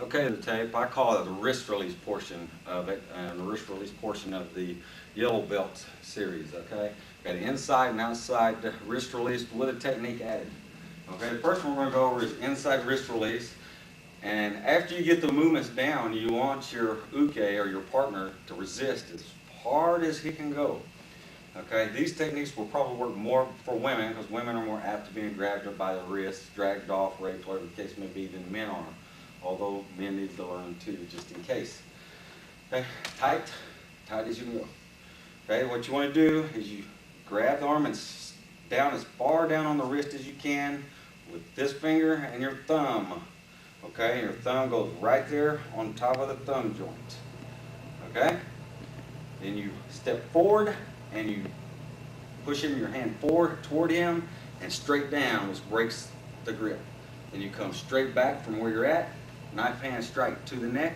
Okay, the tape, I call it the wrist release portion of it, and the wrist release portion of the yellow belt series, okay? Got the inside and outside wrist release with a technique added. Okay, the first one we're gonna go over is inside wrist release. And after you get the movements down, you want your uke or your partner to resist as hard as he can go. Okay, these techniques will probably work more for women because women are more apt to being grabbed by the wrist, dragged off, raped, whatever the case may be, than men are. Although men need to learn too, just in case. Okay, tight as you can go. Okay, what you want to do is you grab the arm and down as far down on the wrist as you can with this finger and your thumb. Okay, your thumb goes right there on top of the thumb joint. Okay, then you step forward and you push your hand forward toward him and straight down, which breaks the grip. Then you come straight back from where you're at, knife hand strike to the neck,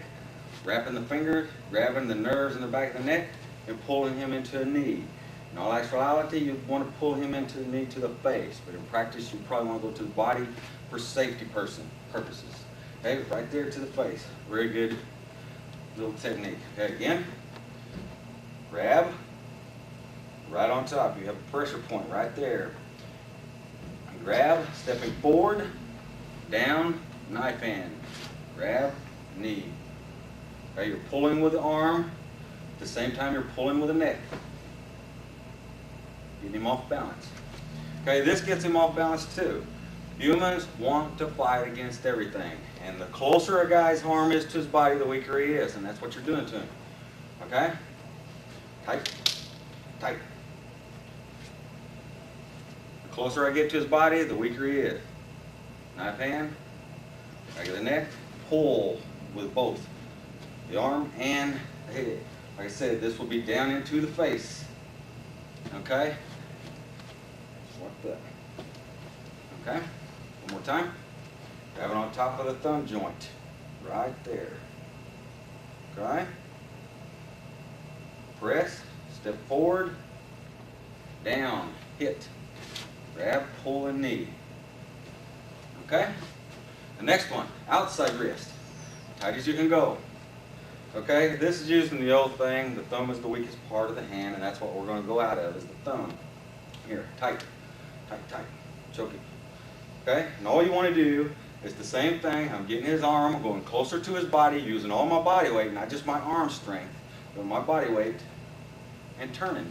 wrapping the finger, grabbing the nerves in the back of the neck, and pulling him into a knee. In all actuality, you want to pull him into the knee to the face, but in practice, you probably want to go to the body for safety purposes. Okay, right there to the face. Very good little technique. Okay, again, grab, right on top. You have a pressure point right there. And grab, stepping forward, down, knife hand. Grab, knee. Okay, you're pulling with the arm. At the same time, you're pulling with the neck. Getting him off balance. Okay, this gets him off balance too. Humans want to fight against everything. And the closer a guy's arm is to his body, the weaker he is. And that's what you're doing to him. Okay? Tight. Tight. The closer I get to his body, the weaker he is. Knife hand. Back of the neck. Pull with both the arm and the head. Like I said, this will be down into the face. Okay? Like that. Okay? One more time. Grab it on top of the thumb joint. Right there. Okay? Press. Step forward. Down. Hit. Grab, pull, and knee. Okay? The next one, outside wrist. Tight as you can go. Okay, this is using the old thing, the thumb is the weakest part of the hand, and that's what we're going to go out of, is the thumb. Here, tight, tight, tight, choke it. Okay, and all you want to do is the same thing. I'm getting his arm, I'm going closer to his body, using all my body weight, not just my arm strength, but my body weight, and turning,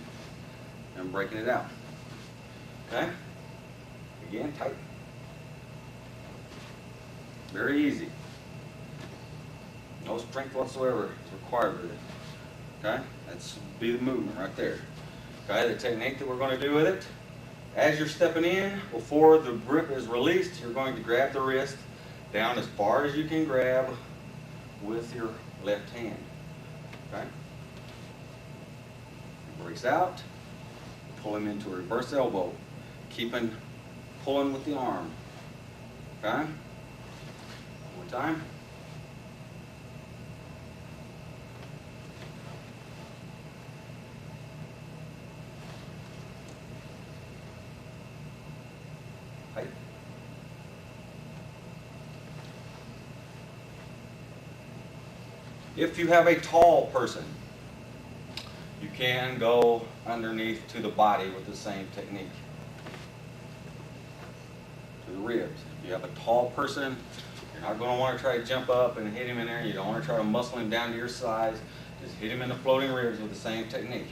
and breaking it out. Okay, again, tight. Very easy. No strength whatsoever is required with it. Okay? That's be the movement right there. Okay, the technique that we're going to do with it. As you're stepping in, before the grip is released, you're going to grab the wrist down as far as you can grab with your left hand. Okay? Breaks out. Pull him into a reverse elbow. Keeping pulling with the arm. Okay? One more time. Tight. If you have a tall person, you can go underneath to the body with the same technique. To the ribs. If you have a tall person, you're not going to want to try to jump up and hit him in there. You don't want to try to muscle him down to your size. Just hit him in the floating ribs with the same technique.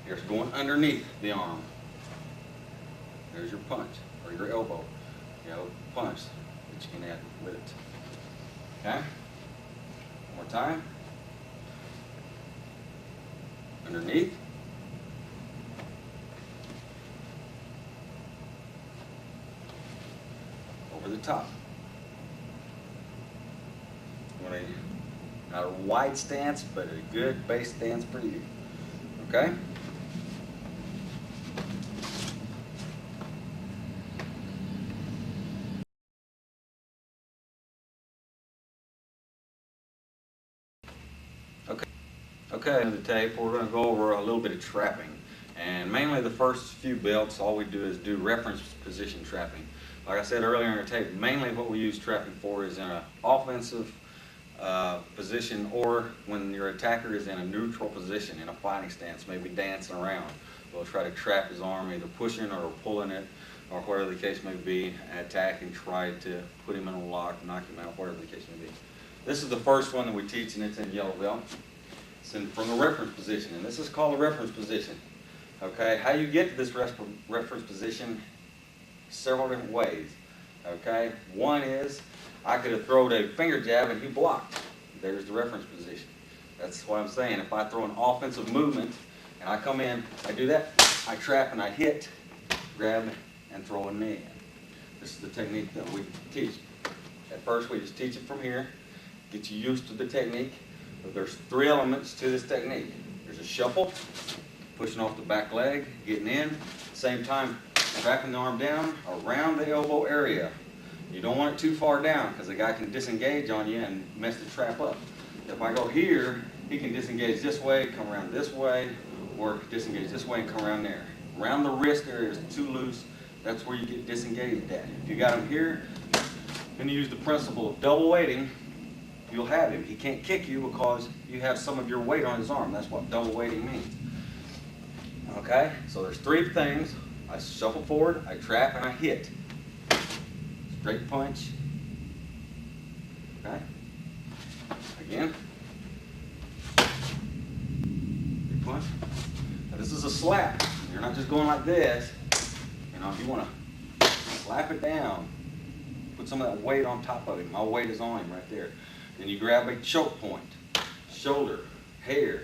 You're going underneath the arm. There's your punch, or your elbow. You have a punch that you can add with it. Okay? One more time. Underneath. Over the top. You want not a wide stance, but a good base stance for you. Okay? Okay, in the tape, we're going to go over a little bit of trapping. And mainly the first few belts, all we do is do reference position trapping. Like I said earlier in the tape, mainly what we use trapping for is in an offensive position, or when your attacker is in a neutral position, in a fighting stance, maybe dancing around. They'll try to trap his arm, either pushing or pulling it, or whatever the case may be, and attack and try to put him in a lock, knock him out, whatever the case may be. This is the first one that we teach, and it's in yellow belt. It's from the reference position, and this is called a reference position. Okay, how you get to this reference position, several different ways. Okay, one is I could have thrown a finger jab and he blocked. There's the reference position. That's what I'm saying. If I throw an offensive movement and I come in, I do that, I trap and I hit, grab and throw a knee. This is the technique that we teach. At first we just teach it from here, get you used to the technique. But there's three elements to this technique. There's a shuffle, pushing off the back leg, getting in, same time trapping the arm down around the elbow area. You don't want it too far down because the guy can disengage on you and mess the trap up. If I go here, he can disengage this way, come around this way, or disengage this way and come around there. Around the wrist area is too loose. That's where you get disengaged at. If you got him here, and you use the principle of double weighting, you'll have him. He can't kick you because you have some of your weight on his arm. That's what double weighting means. Okay, so there's three things. I shuffle forward, I trap, and I hit. Straight punch. Okay. Again. Big punch. Now this is a slap. You're not just going like this. You know, you want to slap it down. Put some of that weight on top of him. My weight is on him right there. Then you grab a choke point. Shoulder, hair.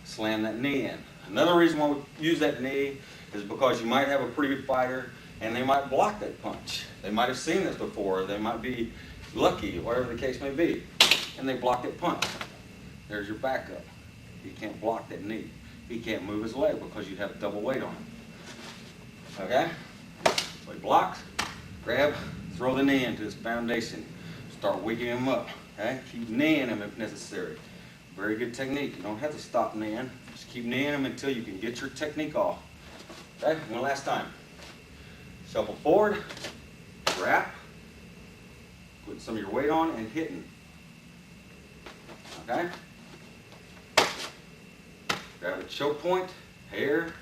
Slam that knee in. Another reason why we use that knee is because you might have a pretty good fighter and they might block that punch. They might have seen this before. They might be lucky, whatever the case may be, and they block that punch. There's your backup. He can't block that knee. He can't move his leg because you have double weight on him. Okay? So he blocks, grab, throw the knee into his foundation. Start weakening him up. Okay? Keep kneeing him if necessary. Very good technique. You don't have to stop kneeing. Just keep kneeing him until you can get your technique off. Okay? One last time. Shuffle forward, wrap, put some of your weight on and hitting. Okay? Grab a choke point, hair,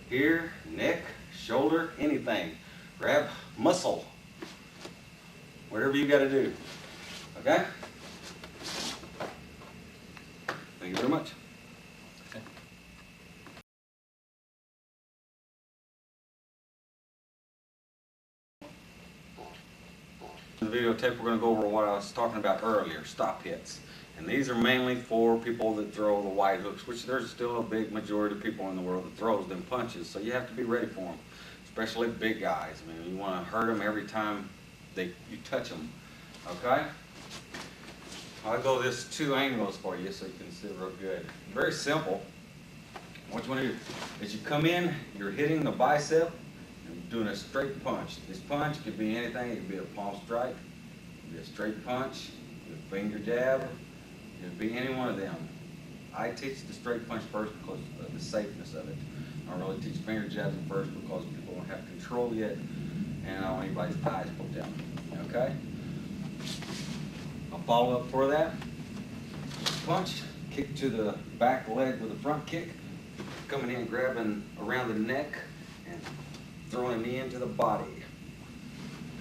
here, neck, shoulder, anything. Grab muscle. Whatever you got to do. Okay? Thank you very much. In the videotape, we're going to go over what I was talking about earlier, stop hits. And these are mainly for people that throw the wide hooks, which there's still a big majority of people in the world that throws them punches. So you have to be ready for them, especially big guys. I mean, you want to hurt them every time you touch them. Okay? I'll go this two angles for you so you can see it real good. Very simple. What you want to do is you come in, you're hitting the bicep, and doing a straight punch. This punch could be anything. It could be a palm strike, it could be a straight punch, a finger jab, it could be any one of them. I teach the straight punch first because of the safeness of it. I don't really teach finger jabs at first because people don't have control yet, and I don't want anybody's eyes poked out. Okay? I'll follow up for that. Punch, kick to the back leg with a front kick, coming in, grabbing around the neck, and throwing the knee into the body.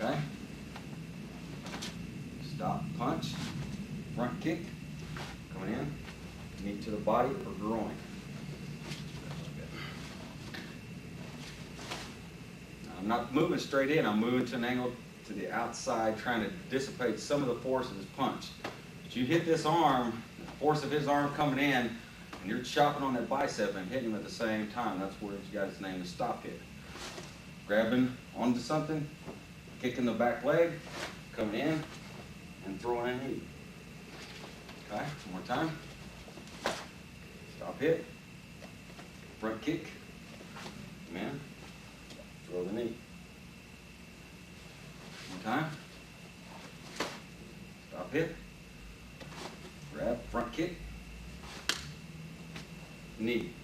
Okay? Stop, punch, front kick, coming in, knee to the body or groin. I'm not moving straight in, I'm moving to an angle to the outside, trying to dissipate some of the force of his punch. But you hit this arm, the force of his arm coming in, and you're chopping on that bicep and hitting him at the same time. That's where it's got its name, the stop hit. Grabbing onto something, kicking the back leg, coming in, and throwing a knee. Okay, one more time. Stop hit, front kick, come in, throw the knee. One time. Stop hit, grab, front kick, knee.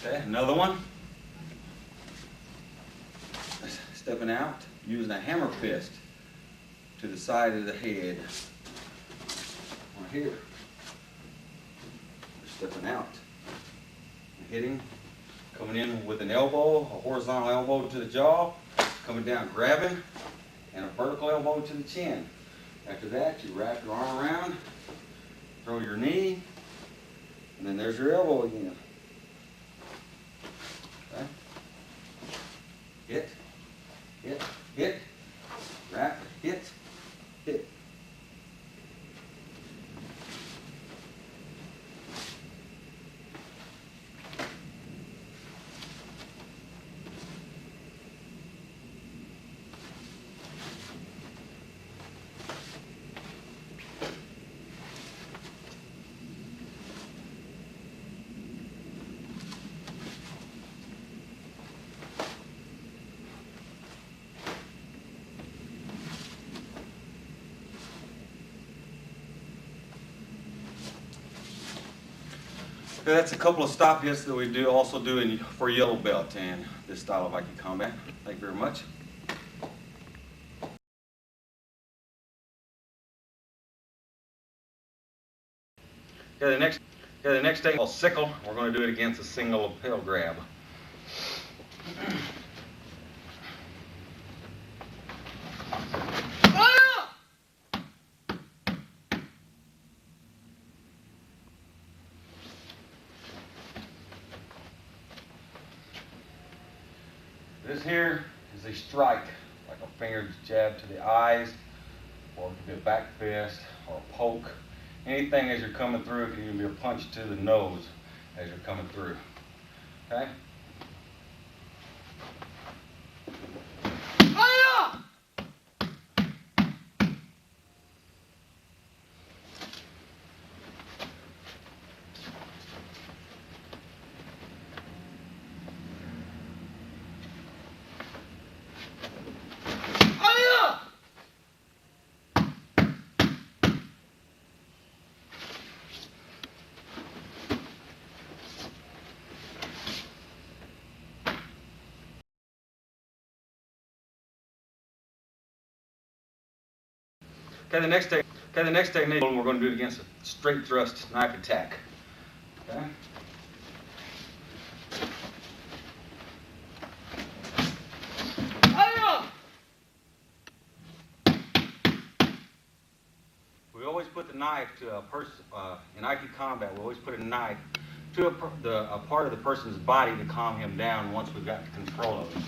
Okay, another one. Stepping out, using a hammer fist. to the side of the head. Right here. We're stepping out. And hitting. Coming in with an elbow, a horizontal elbow to the jaw. Coming down, grabbing. And a vertical elbow to the chin. After that, you wrap your arm around. Throw your knee. And then there's your elbow again. Okay. Hit. Hit. Hit. Wrap. Hit. Hit. That's a couple of stop hits that we also do for yellow belt and this style of Aiki combat. Thank you very much. Okay, the next technique is called Sickel. We're going to do it against a single lapel grab. This here is a strike, like a finger jab to the eyes, or it could be a back fist, or a poke. Anything as you're coming through. It can even be a punch to the nose as you're coming through. Okay? Okay, the next technique, we're going to do it against a straight thrust knife attack. Okay? We always put the knife to a person, in Aiki combat, we always put a knife to a part of the person's body to calm him down once we've got control of him.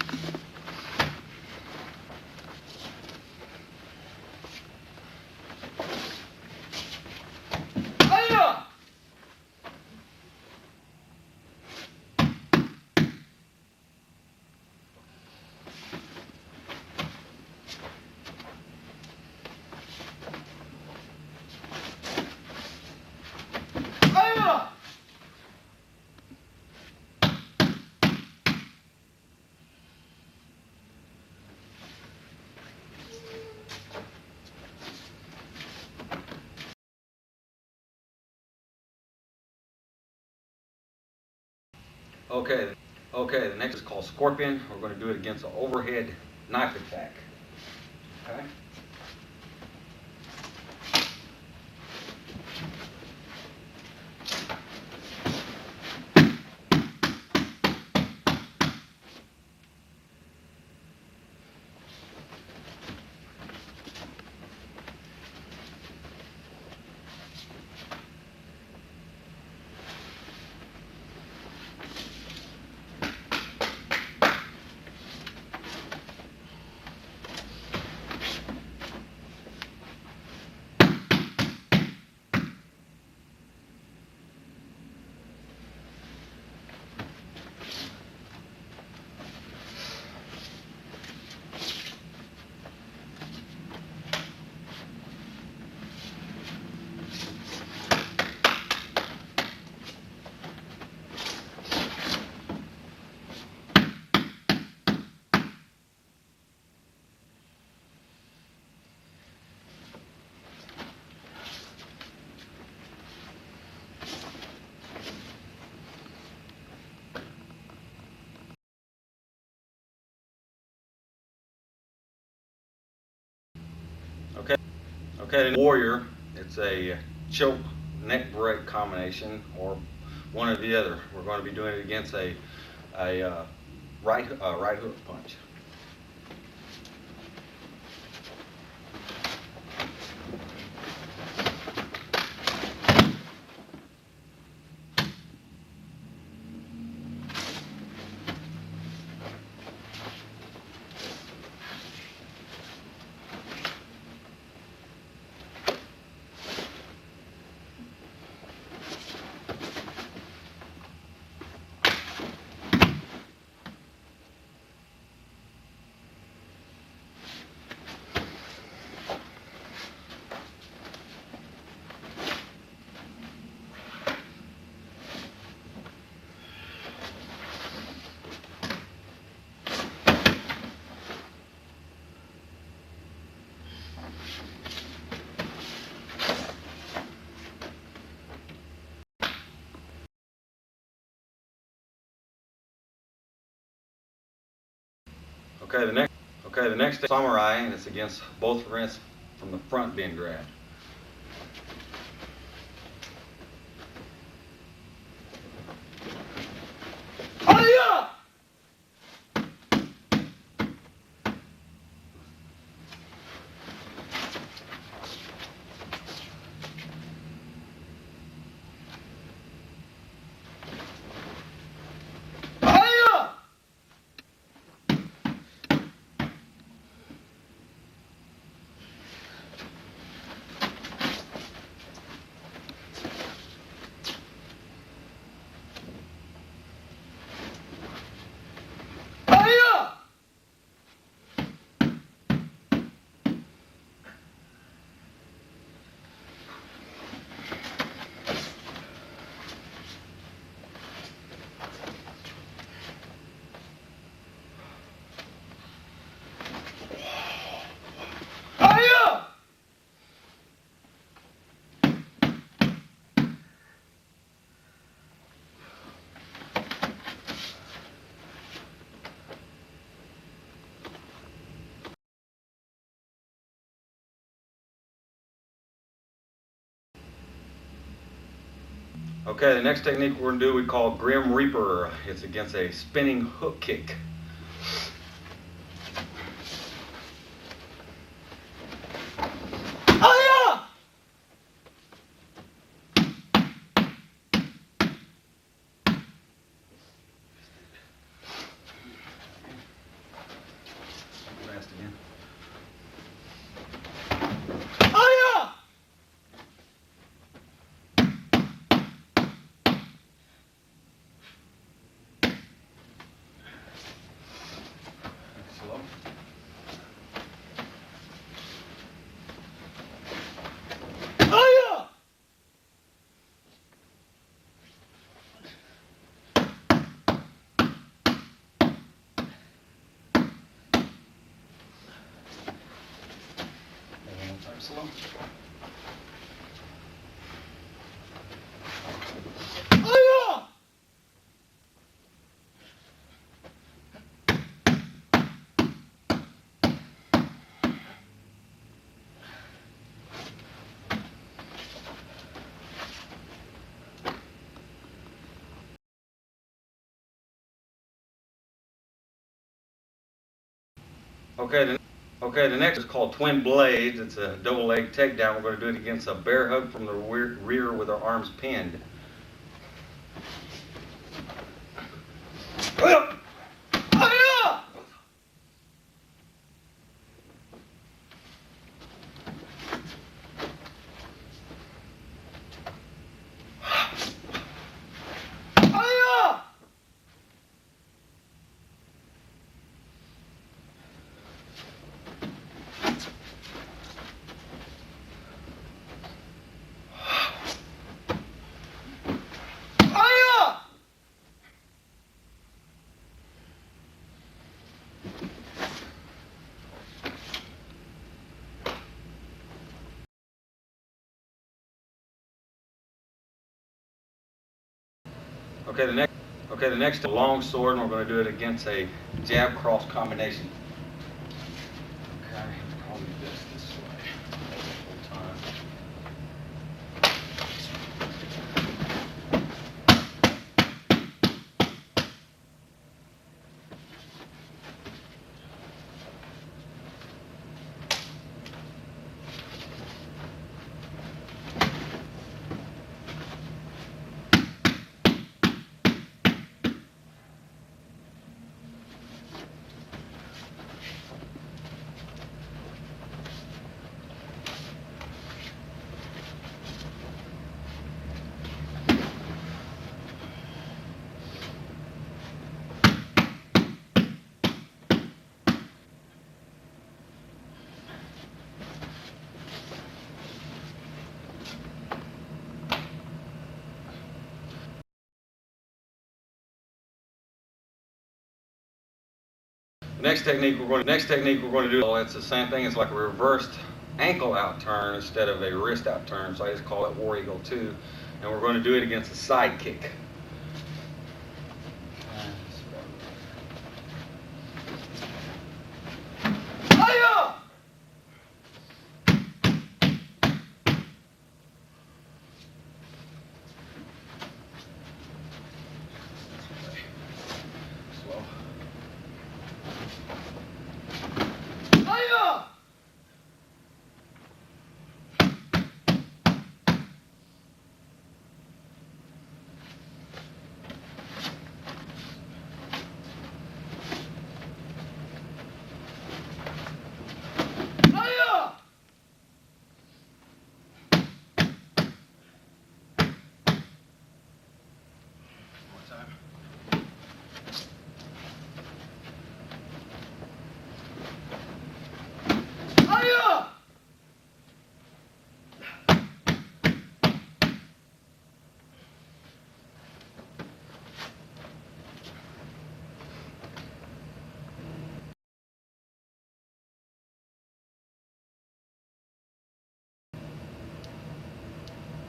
Okay, the next is called Scorpion. We're going to do it against an overhead knife attack. Okay? Okay, the warrior, it's a choke neck break combination or one or the other. We're going to be doing it against a right hook punch. Okay, the next samurai, and it's against both wrists from the front being grabbed. Hiya! Hiya! Hiya! Hiya! Okay, the next technique we're going to do we call Grim Reaper. It's against a spinning hook kick. Hiya! Fast again. Hiya! Slow. Hiya! One more time, slow. Hiya! Okay, the next is called Twin Blades. It's a double leg takedown. We're going to do it against a bear hug from the rear with our arms pinned. Hiya! Hiya! Hiya! Hiya! Okay, the next long sword, and we're going to do it against a jab cross combination. Okay, probably this way. The next technique we're going to do, it's the same thing. It's like a reversed ankle out turn instead of a wrist out turn. So I just call it War Eagle 2. And we're going to do it against a side kick.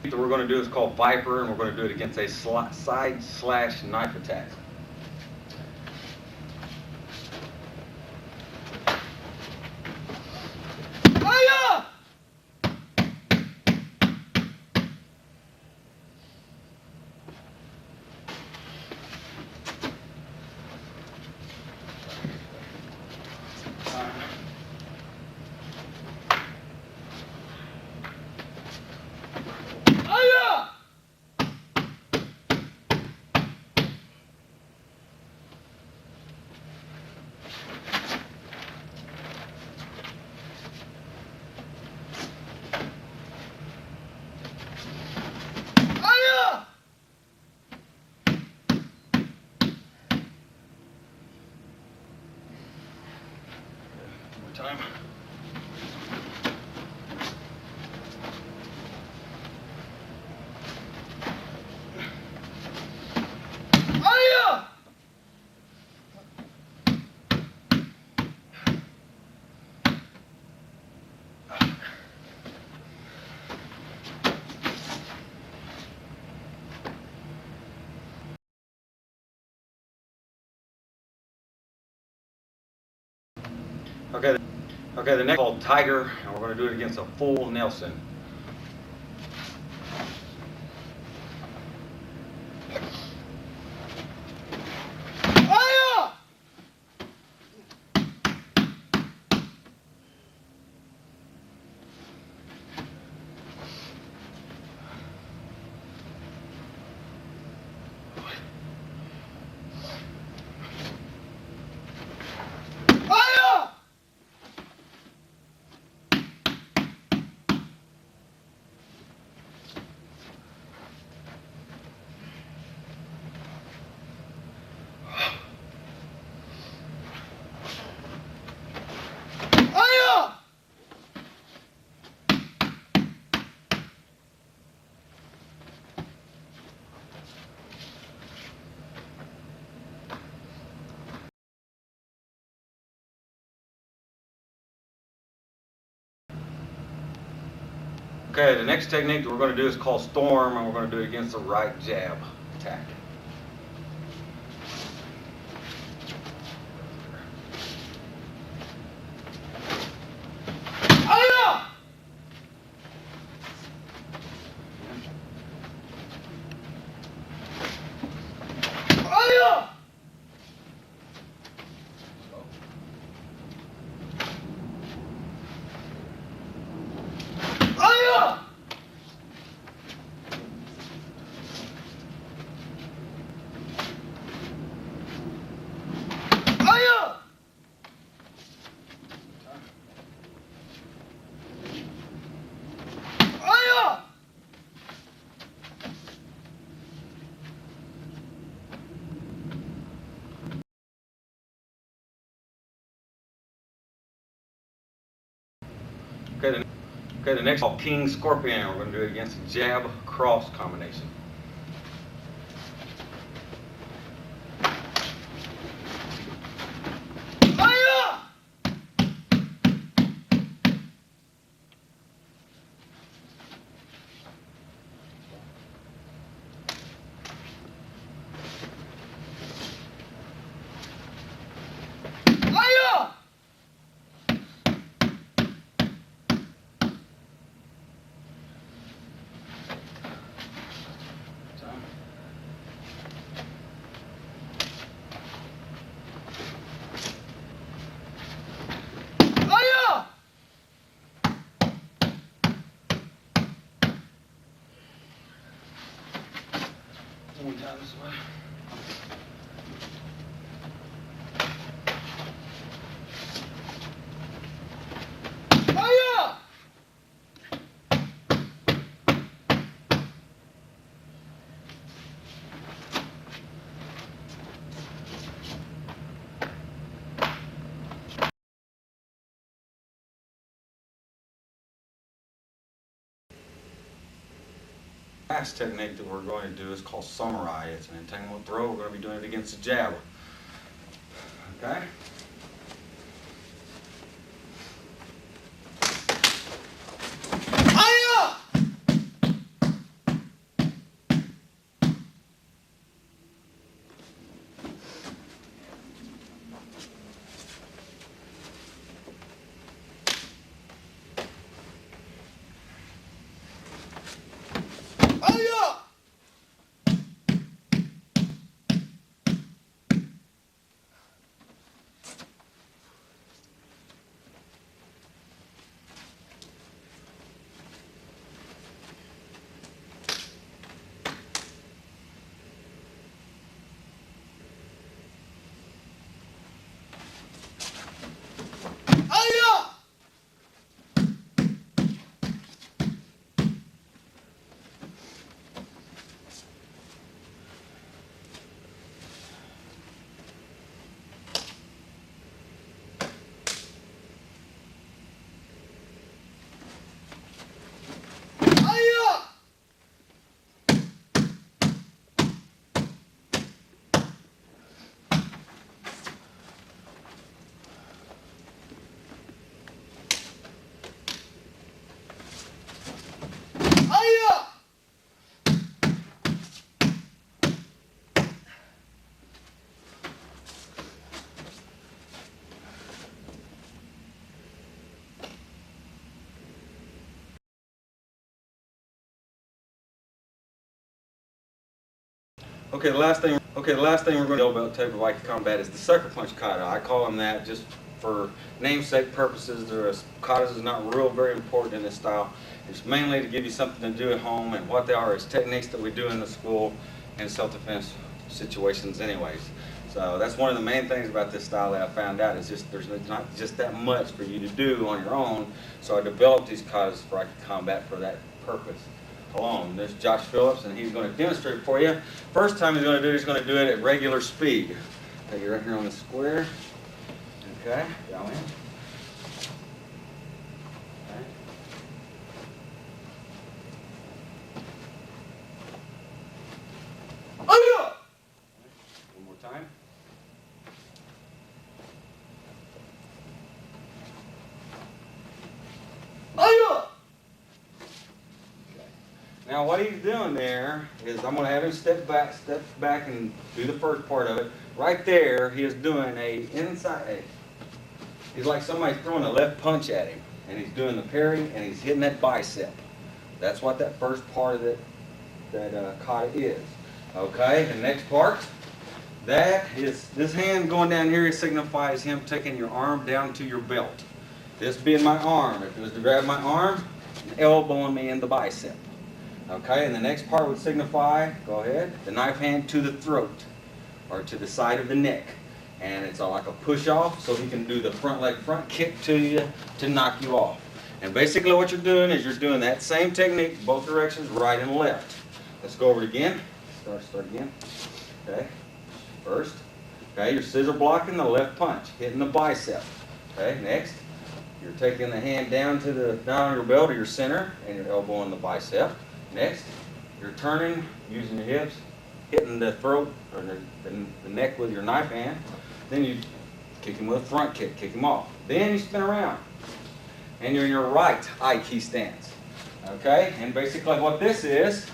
That we're going to do is called Viper, and we're going to do it against a side slash knife attack. Time. Okay, the next is called Tiger, and we're going to do it against a full Nelson. Okay, the next technique that we're going to do is called Storm, and we're going to do it against the right jab attack. Okay, the next is called King Scorpion. We're going to do it against a jab cross combination. Last technique that we're going to do is called Samurai. It's an entanglement throw. We're going to be doing it against the jab. Okay? Okay, the last thing we're going to know about type of Aiki combat is the sucker punch kata. I call them that just for namesake purposes. Katas is not very important in this style. It's mainly to give you something to do at home, and what they are is techniques that we do in the school in self-defense situations anyways. So that's one of the main things about this style that I found out is just there's not just that much for you to do on your own. So I developed these katas for Aiki combat for that purpose alone. There's Josh Phillips, and he's going to demonstrate for you. First time he's going to do it at regular speed. Take it right here on the square. Okay, down in. Okay. Oh yeah! One more time. Oh yeah! Now what he's doing there is I'm going to have him step back and do the first part of it. Right there, he is doing a inside A. He's like somebody throwing a left punch at him, and he's doing the parry, and he's hitting that bicep. That's what that first part of that kata is. Okay, the next part, that is this hand going down here signifies him taking your arm down to your belt. This being my arm, if it was to grab my arm, elbowing me in the bicep. Okay, and the next part would signify, go ahead, the knife hand to the throat or to the side of the neck. And it's like a push off, so he can do the front leg front kick to you to knock you off. And basically what you're doing is you're doing that same technique, both directions, right and left. Let's go over it again. Start again. Okay, first. Okay, you're scissor blocking the left punch, hitting the bicep. Okay, next. You're taking the hand down on your belt or your center, and you're elbowing the bicep. Next, you're turning, using your hips, hitting the throat or the neck with your knife hand. Then you kick him with a front kick, kick him off. Then you spin around, and you're in your right Aiki stance. Okay, and basically what this is,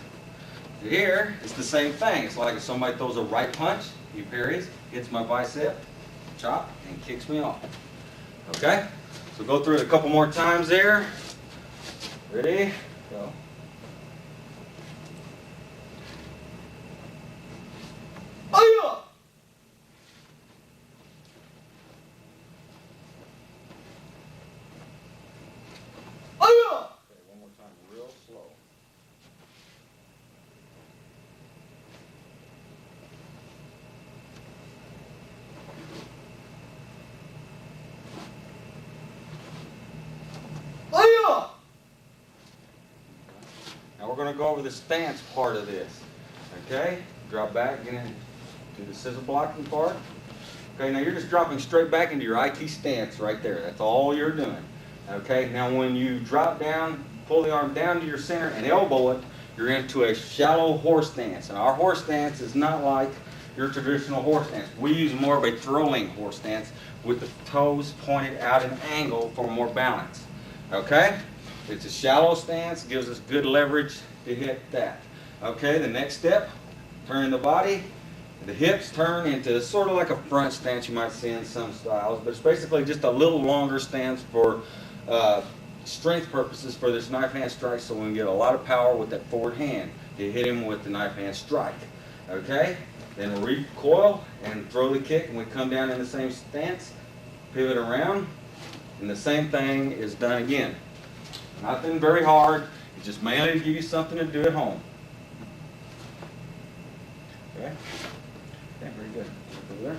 here, it's the same thing. It's like if somebody throws a right punch, he parries, hits my bicep, chop, and kicks me off. Okay, so go through it a couple more times there. Ready? Go. Oh yeah! Oh yeah! Okay, one more time, real slow. Oh yeah! Now we're going to go over the stance part of this. Okay? Drop back, get in. Do the scissor blocking part. Okay, now you're just dropping straight back into your Aiki stance right there. That's all you're doing. Okay, now when you drop down, pull the arm down to your center and elbow it, you're into a shallow horse stance. And our horse stance is not like your traditional horse stance. We use more of a throwing horse stance with the toes pointed out an angle for more balance. Okay? It's a shallow stance, gives us good leverage to hit that. Okay, the next step, turn the body. The hips turn into sort of like a front stance you might see in some styles, but it's basically just a little longer stance for strength purposes for this knife hand strike, so we can get a lot of power with that forward hand to hit him with the knife hand strike. Okay? Then we'll recoil and throw the kick, and we come down in the same stance, pivot around, and the same thing is done again. Nothing very hard, it's just mainly to give you something to do at home. Okay? Okay, very good. Over there.